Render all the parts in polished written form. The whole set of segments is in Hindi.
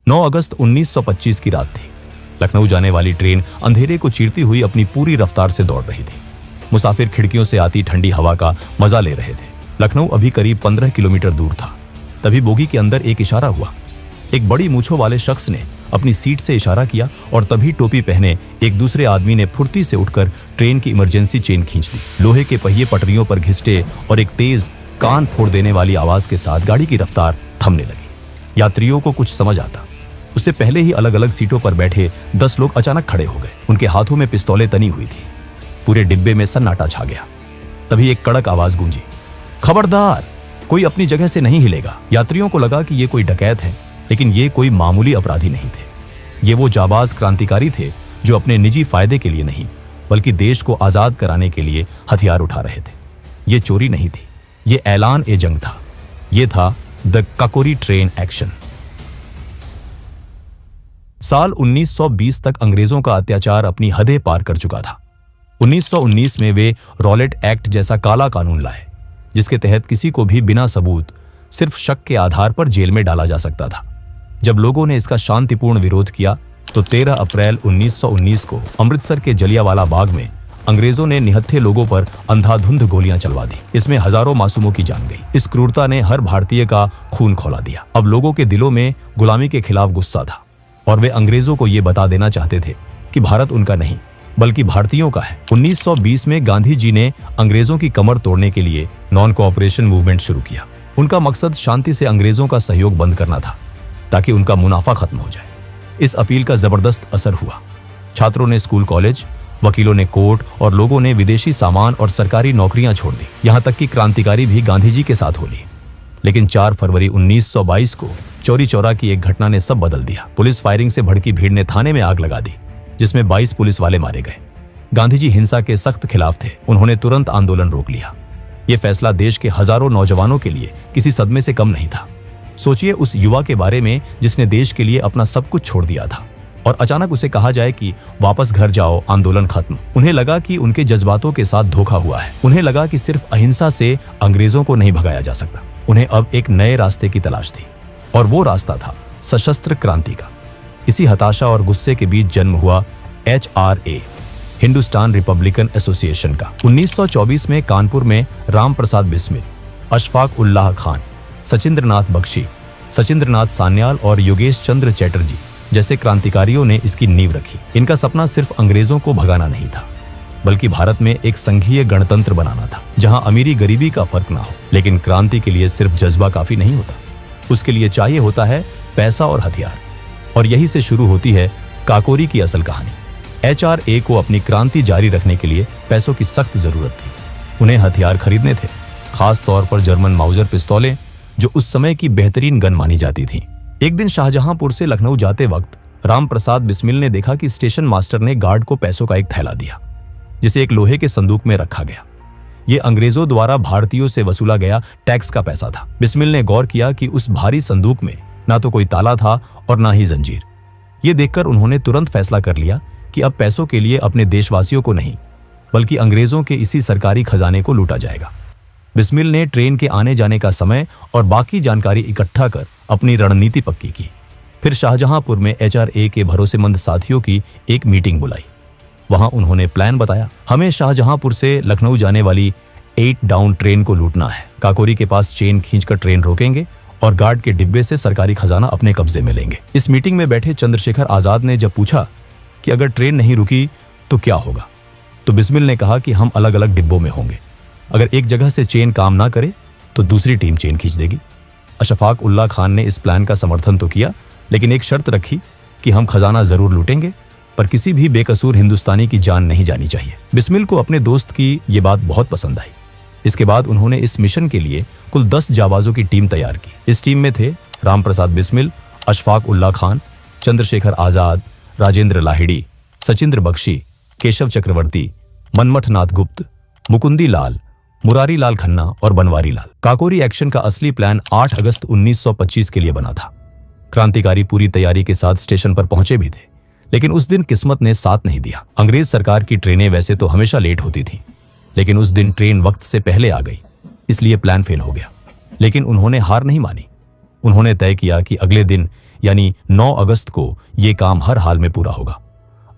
9 अगस्त 1925 की रात थी। लखनऊ जाने वाली ट्रेन अंधेरे को चीरती हुई अपनी पूरी रफ्तार से दौड़ रही थी। मुसाफिर खिड़कियों से आती ठंडी हवा का मजा ले रहे थे। लखनऊ अभी करीब 15 किलोमीटर दूर था। तभी बोगी के अंदर एक इशारा हुआ। एक बड़ी मूंछों वाले शख्स ने अपनी सीट से इशारा किया और तभी टोपी पहने एक दूसरे आदमी ने फुर्ती से उठकर ट्रेन की इमरजेंसी चेन खींच दी। लोहे के पहिए पटरियों पर घिसटे और एक तेज कान फोड़ देने वाली आवाज के साथ गाड़ी की रफ्तार थमने लगी। यात्रियों को कुछ समझ आता। उससे पहले ही अलग अलग सीटों पर बैठे 10 लोग अचानक खड़े हो गए। उनके हाथों में पिस्तौलें तनी हुई थी। पूरे डिब्बे में सन्नाटा छा गया। तभी एक कड़क आवाज गूंजी, खबरदार, कोई अपनी जगह से नहीं हिलेगा। यात्रियों को लगा कि ये कोई डकैत है, लेकिन ये कोई मामूली अपराधी नहीं थे। ये वो जाबाज क्रांतिकारी थे जो अपने निजी फायदे के लिए नहीं बल्कि देश को आजाद कराने के लिए हथियार उठा रहे थे। ये चोरी नहीं थी, ये ऐलान ए जंग था। ये था द काकोरी ट्रेन एक्शन। साल 1920 तक अंग्रेजों का अत्याचार अपनी हदें पार कर चुका था। 1919 में वे रॉलेट एक्ट जैसा काला कानून लाए, जिसके तहत किसी को भी बिना सबूत सिर्फ शक के आधार पर जेल में डाला जा सकता था। जब लोगों ने इसका शांतिपूर्ण विरोध किया तो 13 अप्रैल 1919 को अमृतसर के जलियांवाला बाग में अंग्रेजों ने निहत्थे लोगों पर अंधाधुंध गोलियां चलवा दी। इसमें हजारों मासूमों की जान गई। इस क्रूरता ने हर भारतीय का खून खौला दिया। अब लोगों के दिलों में गुलामी के खिलाफ गुस्सा था और वे अंग्रेजों को ये बता देना चाहते थे कि भारत उनका नहीं बल्कि भारतीयों का है। 1920 में गांधी जी ने अंग्रेजों की कमर तोड़ने के लिए नॉन कोऑपरेशन मूवमेंट शुरू किया। उनका मकसद शांति से अंग्रेजों का सहयोग बंद करना था ताकि उनका मुनाफा खत्म हो जाए। इस अपील का जबरदस्त असर हुआ। छात्रों ने स्कूल कॉलेज, वकीलों ने कोर्ट और लोगों ने विदेशी सामान और सरकारी नौकरियां छोड़ दी। यहां तक कि क्रांतिकारी भी गांधी जी के साथ हो लिए। लेकिन 4 फरवरी 1922 को चौरी चौरा की एक घटना ने सब बदल दिया। पुलिस फायरिंग से भड़की भीड़ ने थाने में आग लगा दी, जिसमें 22 पुलिस वाले मारे गए। गांधी जी हिंसा के सख्त खिलाफ थे। उन्होंने तुरंत आंदोलन रोक लिया। यह फैसला देश के हजारों नौजवानों के लिए किसी सदमे से कम नहीं था। सोचिए उस युवा के बारे में जिसने देश के लिए अपना सब कुछ छोड़ दिया था और अचानक उसे कहा जाए कि वापस घर जाओ, आंदोलन खत्म। उन्हें लगा कि उनके जज्बातों के साथ धोखा हुआ है। उन्हें लगा कि सिर्फ अहिंसा से अंग्रेजों को नहीं भगाया जा सकता। उन्हें अब एक नए रास्ते की तलाश थी और वो रास्ता था सशस्त्र क्रांति का। इसी हताशा और गुस्से के बीच जन्म हुआ HRA, हिंदुस्तान रिपब्लिकन एसोसिएशन का। 1924 में कानपुर में राम प्रसाद बिस्मिल, अशफाक उल्लाह खान, सचिंद्रनाथ बख्शी, सचिंद्रनाथ सान्याल और योगेश चंद्र चैटर्जी जैसे क्रांतिकारियों ने इसकी नींव रखी। इनका सपना सिर्फ अंग्रेजों को भगाना नहीं था बल्कि भारत में एक संघीय गणतंत्र बनाना था जहां अमीरी गरीबी का फर्क ना हो। लेकिन क्रांति के लिए सिर्फ जज्बा काफी नहीं होता, उसके लिए चाहिए होता है पैसा और हथियार। और यही से शुरू होती है काकोरी की असल कहानी। HRA को अपनी क्रांति जारी रखने के लिए पैसों की सख्त जरूरत थी। उन्हें हथियार खरीदने थे, खास तौर पर जर्मन माउजर पिस्तौलें जो उस समय की बेहतरीन गन मानी जाती थी। एक दिन शाहजहांपुर से लखनऊ जाते वक्त राम प्रसाद बिस्मिल ने देखा कि स्टेशन मास्टर ने गार्ड को पैसों का एक थैला दिया, जिसे एक लोहे के संदूक में रखा गया। ये अंग्रेजों द्वारा भारतीयों से वसूला गया टैक्स का पैसा था। बिस्मिल ने गौर किया कि उस भारी संदूक में ना तो कोई ताला था और ना ही जंजीर। ये देखकर उन्होंने तुरंत फैसला कर लिया कि अब पैसों के लिए अपने देशवासियों को नहीं बल्कि अंग्रेजों के इसी सरकारी खजाने को लूटा जाएगा। बिस्मिल ने ट्रेन के आने जाने का समय और बाकी जानकारी इकट्ठा कर अपनी रणनीति पक्की की। फिर शाहजहांपुर में HRA के भरोसेमंद साथियों की एक मीटिंग बुलाई। वहां उन्होंने प्लान बताया। हमें शाहजहांपुर से लखनऊ जाने वाली 8 डाउन ट्रेन को लूटना है। काकोरी के पास चेन खींचकर ट्रेन रोकेंगे और गार्ड के डिब्बे से सरकारी खजाना अपने कब्जे में लेंगे। इस मीटिंग में बैठे चंद्रशेखर आजाद ने जब पूछा कि अगर ट्रेन नहीं रुकी तो क्या होगा, तो बिस्मिल ने कहा कि हम अलग अलग डिब्बों में होंगे। अगर एक जगह से चेन काम ना करे तो दूसरी टीम चेन खींच देगी। अशफाक उल्लाह खान ने इस प्लान का समर्थन तो किया, लेकिन एक शर्त रखी कि हम खजाना जरूर लूटेंगे पर किसी भी बेकसूर हिंदुस्तानी की जान नहीं जानी चाहिए। बिस्मिल को अपने दोस्त की ये बात बहुत पसंद आई। इसके बाद उन्होंने इस मिशन के लिए कुल 10 जाबाजों की टीम तैयार की। इस टीम में थे राम प्रसाद बिस्मिल, अशफाक उल्लाह खान, चंद्रशेखर आजाद, राजेंद्र लाहिड़ी, सचिंद्र बख्शी, केशव चक्रवर्ती, मनमथ नाथ गुप्त, मुकुंदी लाल, मुरारी लाल खन्ना और बनवारी लाल। काकोरी एक्शन का असली प्लान 8 अगस्त 1925 के लिए बना था। क्रांतिकारी पूरी तैयारी के साथ स्टेशन पर पहुंचे भी थे, लेकिन उस दिन किस्मत ने साथ नहीं दिया। अंग्रेज सरकार की ट्रेनें वैसे तो हमेशा लेट होती थी, लेकिन उस दिन ट्रेन वक्त से पहले आ गई, इसलिए प्लान फेल हो गया। लेकिन उन्होंने हार नहीं मानी। उन्होंने तय किया कि अगले दिन यानी 9 अगस्त को ये काम हर हाल में पूरा होगा।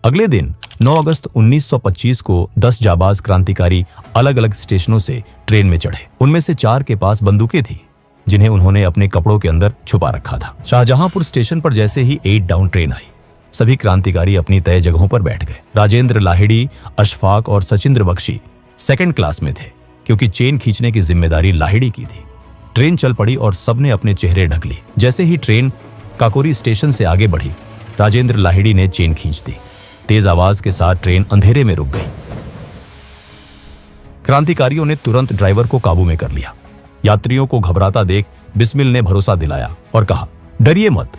अगले दिन 9 अगस्त 1925 को 10 जाबाज क्रांतिकारी अलग अलग स्टेशनों से ट्रेन में चढ़े। उनमें से 4 के पास बंदूकें थी जिन्हें उन्होंने अपने कपड़ों के अंदर छुपा रखा था। शाहजहांपुर स्टेशन पर जैसे ही 8 डाउन ट्रेन आई, सभी क्रांतिकारी अपनी तय जगहों पर बैठ गए। राजेंद्र लाहिड़ी, अशफाक और सचिंद्र बख्शी सेकंड क्लास में थे क्योंकि चेन खींचने की जिम्मेदारी लाहिड़ी की थी। ट्रेन चल पड़ी और सबने अपने चेहरे ढक लिए। जैसे ही ट्रेन काकोरी स्टेशन से आगे बढ़ी, राजेंद्र लाहिड़ी ने चेन खींच दी। तेज आवाज के साथ ट्रेन अंधेरे में रुक गई। क्रांतिकारियों ने तुरंत ड्राइवर को काबू में कर लिया। यात्रियों को घबराता देख बिस्मिल ने भरोसा दिलाया और कहा, डरिए मत,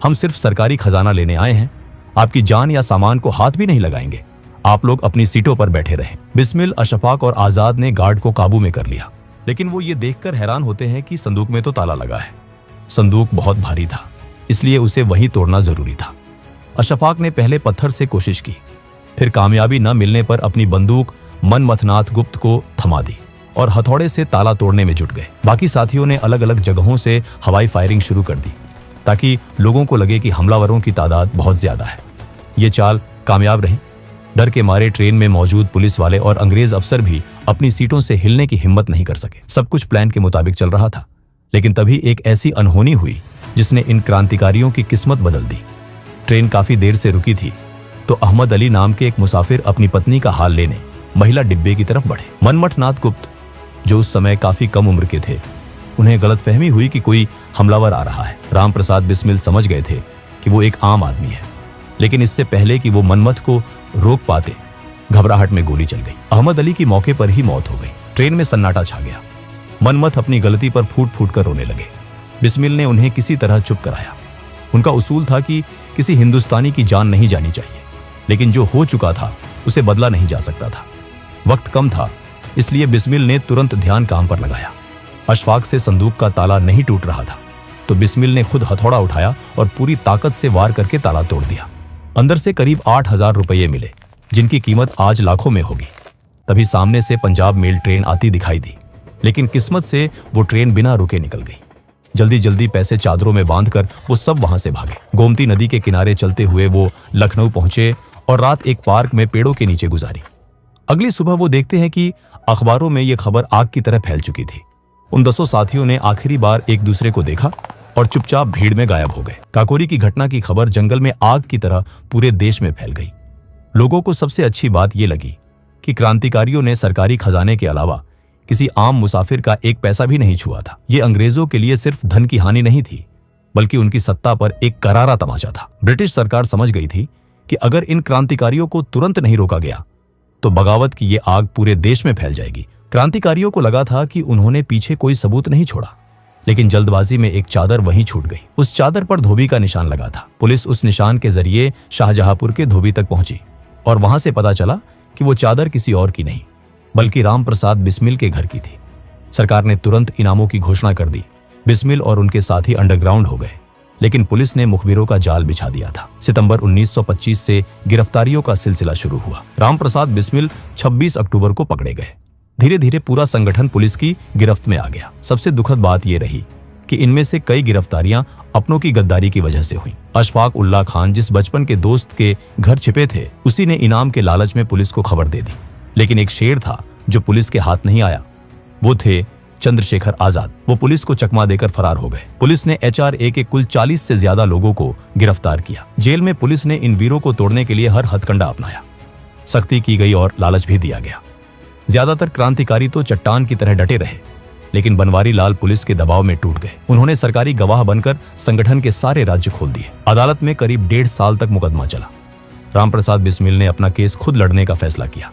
हम सिर्फ सरकारी खजाना लेने आए हैं, आपकी जान या सामान को हाथ भी नहीं लगाएंगे, आप लोग अपनी सीटों पर बैठे रहें। बिस्मिल, अशफाक और आजाद ने गार्ड को काबू में कर लिया, लेकिन वो ये देखकर हैरान होते हैं कि संदूक में तो ताला लगा है। संदूक बहुत भारी था, इसलिए उसे वहीं तोड़ना जरूरी था। अशफाक ने पहले पत्थर से कोशिश की, फिर कामयाबी न मिलने पर अपनी बंदूक मनमथनाथ गुप्त को थमा दी और हथौड़े से ताला तोड़ने में जुट गए। बाकी साथियों ने अलग अलग जगहों से हवाई फायरिंग शुरू कर दी ताकि लोगों को लगे कि हमलावरों की तादाद बहुत ज्यादा है। ये चाल कामयाब रही। डर के मारे ट्रेन में मौजूद पुलिस वाले और अंग्रेज अफसर भी अपनी सीटों से हिलने की हिम्मत नहीं कर सके। सब कुछ प्लान के मुताबिक चल रहा था, लेकिन तभी एक ऐसी अनहोनी हुई जिसने इन क्रांतिकारियों की किस्मत बदल दी। ट्रेन काफी देर से रुकी थी तो अहमद अली नाम के एक मुसाफिर अपनी पत्नी का हाल लेने महिला डिब्बे की तरफ बढ़े। मनमथनाथ गुप्त, जो उस समय काफी कम उम्र के थे, उन्हें गलतफहमी हुई कि कोई हमलावर आ रहा है। राम प्रसाद बिस्मिल समझ गए थे कि वो एक आम आदमी है, लेकिन इससे पहले कि वो मनमथ को रोक पाते, घबराहट में गोली चल गई। अहमद अली की मौके पर ही मौत हो गई। ट्रेन में सन्नाटा छा गया। मनमथ अपनी गलती पर फूट फूट कर रोने लगे। बिस्मिल ने उन्हें किसी तरह चुप कराया। उनका उसूल था कि किसी हिंदुस्तानी की जान नहीं जानी चाहिए, लेकिन जो हो चुका था उसे बदला नहीं जा सकता था। वक्त कम था, इसलिए बिस्मिल ने तुरंत ध्यान काम पर लगाया। अशफाक से संदूक का ताला नहीं टूट रहा था, तो बिस्मिल ने खुद हथौड़ा उठाया और पूरी ताकत से वार करके ताला तोड़ दिया। अंदर से करीब 8,000 रुपये मिले, जिनकी कीमत आज लाखों में होगी। तभी सामने से पंजाब मेल ट्रेन आती दिखाई दी, लेकिन किस्मत से वो ट्रेन बिना रुके निकल गई। जल्दी जल्दी पैसे चादरों में बांधकर वो सब वहां से भागे। गोमती नदी के किनारे चलते हुए वो लखनऊ पहुंचे और रात एक पार्क में पेड़ों के नीचे गुजारी। अगली सुबह वो देखते हैं कि अखबारों में ये खबर आग की तरह फैल चुकी थी। उन 10 साथियों ने आखिरी बार एक दूसरे को देखा और चुपचाप भीड़ में गायब हो गए। काकोरी की घटना की खबर जंगल में आग की तरह पूरे देश में फैल गई। लोगों को सबसे अच्छी बात यह लगी कि क्रांतिकारियों ने सरकारी खजाने के अलावा किसी आम मुसाफिर का एक पैसा भी नहीं छुआ था। ये अंग्रेजों के लिए सिर्फ धन की हानि नहीं थी, बल्कि उनकी सत्ता पर एक करारा तमाचा था। ब्रिटिश सरकार समझ गई थी कि अगर इन क्रांतिकारियों को तुरंत नहीं रोका गया तो बगावत की ये आग पूरे देश में फैल जाएगी। क्रांतिकारियों को लगा था कि उन्होंने पीछे कोई सबूत नहीं छोड़ा, लेकिन जल्दबाजी में एक चादर वहीं छूट गई। उस चादर पर धोबी का निशान लगा था। पुलिस उस निशान के जरिए शाहजहांपुर के धोबी तक पहुंची और वहां से पता चला कि वो चादर किसी और की नहीं, बल्कि राम प्रसाद बिस्मिल के घर की थी। सरकार ने तुरंत इनामों की घोषणा कर दी। बिस्मिल और उनके साथी अंडरग्राउंड हो गए, लेकिन पुलिस ने मुखबिरों का जाल बिछा दिया था। सितंबर 1925 से गिरफ्तारियों का सिलसिला शुरू हुआ। राम प्रसाद बिस्मिल 26 अक्टूबर को पकड़े गए। धीरे धीरे पूरा संगठन पुलिस की गिरफ्त में आ गया। सबसे दुखद बात यह रही कि इनमें से कई गिरफ्तारियां अपनों की गद्दारी की वजह से हुई। अशफाक उल्ला खान, जिस बचपन के दोस्त के घर छिपे थे, उसी ने इनाम के लालच में पुलिस को खबर दे दी। लेकिन एक शेर था जो पुलिस के हाथ नहीं आया। वो थे चंद्रशेखर आजाद। वो पुलिस को चकमा देकर फरार हो गए। पुलिस ने HRA के कुल 40 से ज्यादा लोगों को गिरफ्तार किया। जेल में पुलिस ने इन वीरों को तोड़ने के लिए हर हथकंडा अपनाया। सख्ती की गई और लालच भी दिया गया। ज्यादातर क्रांतिकारी तो चट्टान की तरह डटे रहे, लेकिन बनवारी लाल पुलिस के दबाव में टूट गए। उन्होंने सरकारी गवाह बनकर संगठन के सारे राज्य खोल दिए। अदालत में करीब 1.5 साल तक मुकदमा चला। रामप्रसाद बिस्मिल ने अपना केस खुद लड़ने का फैसला किया।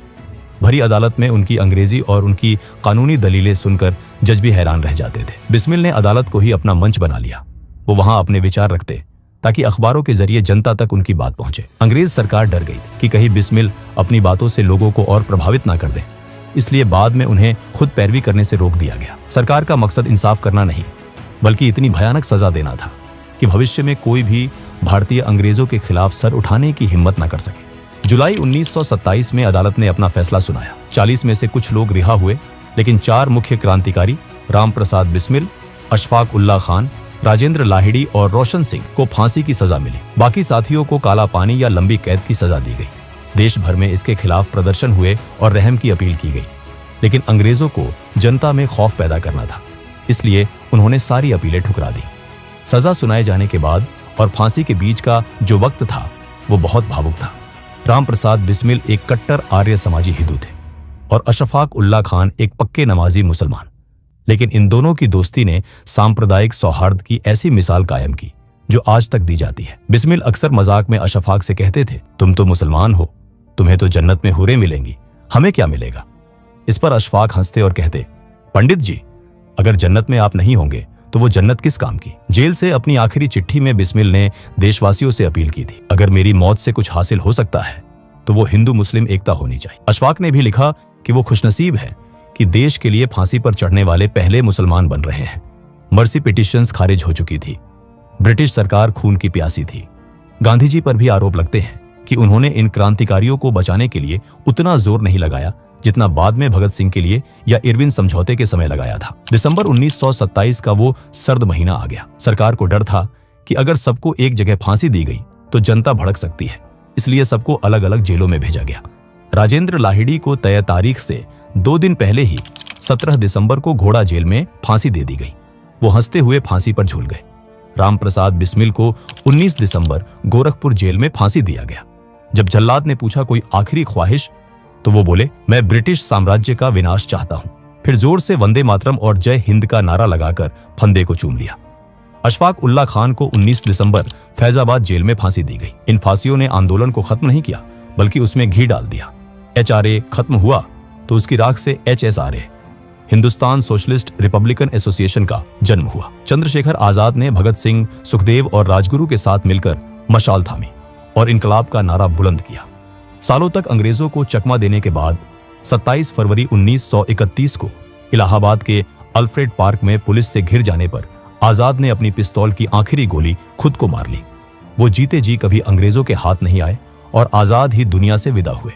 भरी अदालत में उनकी अंग्रेजी और उनकी कानूनी दलीलें सुनकर जज भी हैरान रह जाते थे। बिस्मिल ने अदालत को ही अपना मंच बना लिया। वो वहां अपने विचार रखते ताकि अखबारों के जरिए जनता तक उनकी बात पहुंचे। अंग्रेज सरकार डर गई कि कहीं बिस्मिल अपनी बातों से लोगों को और प्रभावित ना कर दें, इसलिए बाद में उन्हें खुद पैरवी करने से रोक दिया गया। सरकार का मकसद इंसाफ करना नहीं, बल्कि इतनी भयानक सजा देना था कि भविष्य में कोई भी भारतीय अंग्रेजों के खिलाफ सर उठाने की हिम्मत न कर सके। जुलाई 1927 में अदालत ने अपना फैसला सुनाया। 40 में से कुछ लोग रिहा हुए, लेकिन 4 मुख्य क्रांतिकारी राम प्रसाद बिस्मिल, अशफाक उल्ला खान, राजेंद्र लाहिड़ी और रोशन सिंह को फांसी की सजा मिली। बाकी साथियों को काला पानी या लंबी कैद की सजा दी गई। देश भर में इसके खिलाफ प्रदर्शन हुए और रहम की अपील की गई, लेकिन अंग्रेजों को जनता में खौफ पैदा करना था, इसलिए उन्होंने सारी अपीलें ठुकरा दी। सजा सुनाए जाने के बाद और फांसी के बीच का जो वक्त था वो बहुत भावुक था। राम प्रसाद बिस्मिल एक कट्टर आर्य समाजी हिंदू थे और अशफाक उल्ला खान एक पक्के नमाजी मुसलमान, लेकिन इन दोनों की दोस्ती ने सांप्रदायिक सौहार्द की ऐसी मिसाल कायम की जो आज तक दी जाती है। बिस्मिल अक्सर मजाक में अशफाक से कहते थे, तुम तो मुसलमान हो, तुम्हें तो जन्नत में हुरें मिलेंगी, हमें क्या मिलेगा। इस पर अशफाक हंसते और कहते, पंडित जी, अगर जन्नत में आप नहीं होंगे तो वो जन्नत किस काम की। जेल से अपनी आखिरी चिट्ठी में बिस्मिल ने देशवासियों से अपील की थी, अगर मेरी मौत से कुछ हासिल हो सकता है तो वो हिंदू मुस्लिम एकता होनी चाहिए। अशफाक ने भी लिखा कि वो खुशनसीब है कि देश के लिए फांसी पर चढ़ने वाले पहले मुसलमान बन रहे हैं। मर्सी पिटिशंस खारिज हो चुकी थी, ब्रिटिश सरकार खून की प्यासी थी। गांधी जी पर भी आरोप लगते हैं कि उन्होंने इन क्रांतिकारियों को बचाने के लिए उतना जोर नहीं लगाया जितना बाद में भगत सिंह के लिए या इरविन समझौते के समय लगाया था। दिसंबर 1927 का वो सर्द महीना आ गया। सरकार को डर था कि अगर सबको एक जगह फांसी दी गई तो जनता भड़क सकती है, इसलिए सबको अलग अलग जेलों में भेजा गया। राजेंद्र लाहिड़ी को तय तारीख से 2 दिन पहले ही 17 दिसंबर को घोड़ा जेल में फांसी दे दी गई। वो हंसते हुए फांसी पर झूल गए। राम प्रसाद बिस्मिल को 19 दिसंबर गोरखपुर जेल में फांसी दिया गया। जब जल्लाद ने पूछा कोई आखिरी ख्वाहिश, तो वो बोले, मैं ब्रिटिश साम्राज्य का विनाश चाहता हूं। फिर जोर से वंदे मातरम और जय हिंद का नारा लगाकर फंदे को चूम लिया। अशफाक उल्ला खान को 19 दिसंबर फैजाबाद जेल में फांसी दी गई। इन फांसियों ने आंदोलन को खत्म नहीं किया, बल्कि उसमें घी डाल दिया। HRA खत्म हुआ तो उसकी राख से HSRA, Hindustan socialist Republican association का जन्म हुआ। चंद्रशेखर आजाद ने भगत सिंह, सुखदेव और राजगुरु के साथ मिलकर मशाल थामी और इनकलाब का नारा बुलंद किया। सालों तक अंग्रेजों को चकमा देने के बाद 27 फरवरी 1931 को इलाहाबाद के अल्फ्रेड पार्क में पुलिस से घिर जाने पर आजाद ने अपनी पिस्तौल की आखिरी गोली खुद को मार ली। वो जीते जी कभी अंग्रेजों के हाथ नहीं आए और आजाद ही दुनिया से विदा हुए।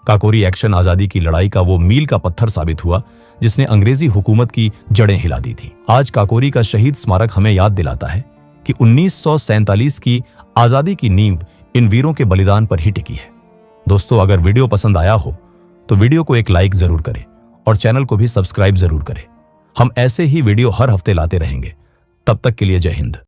काकोरी एक्शन आजादी की लड़ाई का वो मील का पत्थर साबित हुआ जिसने अंग्रेजी हुकूमत की जड़ें हिला दी थी। आज काकोरी का शहीद स्मारक हमें याद दिलाता है कि 1947 की आजादी की नींव इन वीरों के बलिदान पर ही टिकी है। दोस्तों, अगर वीडियो पसंद आया हो तो वीडियो को एक लाइक जरूर करें और चैनल को भी सब्सक्राइब जरूर करें। हम ऐसे ही वीडियो हर हफ्ते लाते रहेंगे। तब तक के लिए जय हिंद।